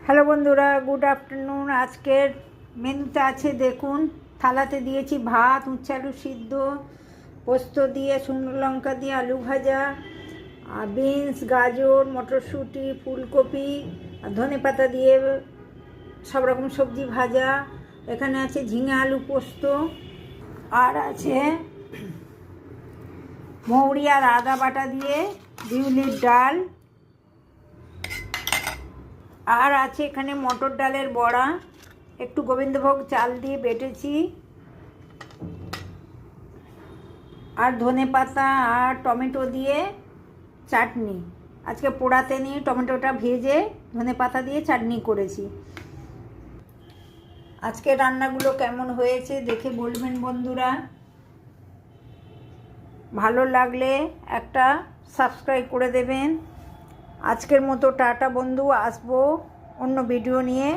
Hello বন্ধুরা, good afternoon. আজকের মেনুতে আছে দেখুন, থালাতে দিয়েছি ভাত, উচ্ছে আলু সিদ্ধ, পোস্ত দিয়ে, শুকনো লঙ্কা দিয়ে আলু ভাজা, বিনস, গাজর, মটরশুঁটি, ফুলকপি আর ধনেপাতা দিয়ে সব রকম সবজি ভাজা। এখানে আছে ঝিঙে আলু পোস্ত, আর আছে মৌরি আর আদা বাটা দিয়ে বিউলির ডাল, আর আছে এখানে মটর ডালের বড়া, একটু গোবিন্দভোগ চাল দিয়ে বেটেছি, আর ধনেপাতা আর টমেটো দিয়ে চাটনি। আজকে পোড়াতে নিয়ে টমেটোটা ভেজে ধনেপাতা দিয়ে চাটনি করেছি। আজকে রান্নাগুলো কেমন হয়েছে দেখে বলবেন বন্ধুরা। ভালো লাগলে একটা সাবস্ক্রাইব করে দেবেন। আজকের মতো টাটা বন্ধু, আসবো অন্য ভিডিও নিয়ে।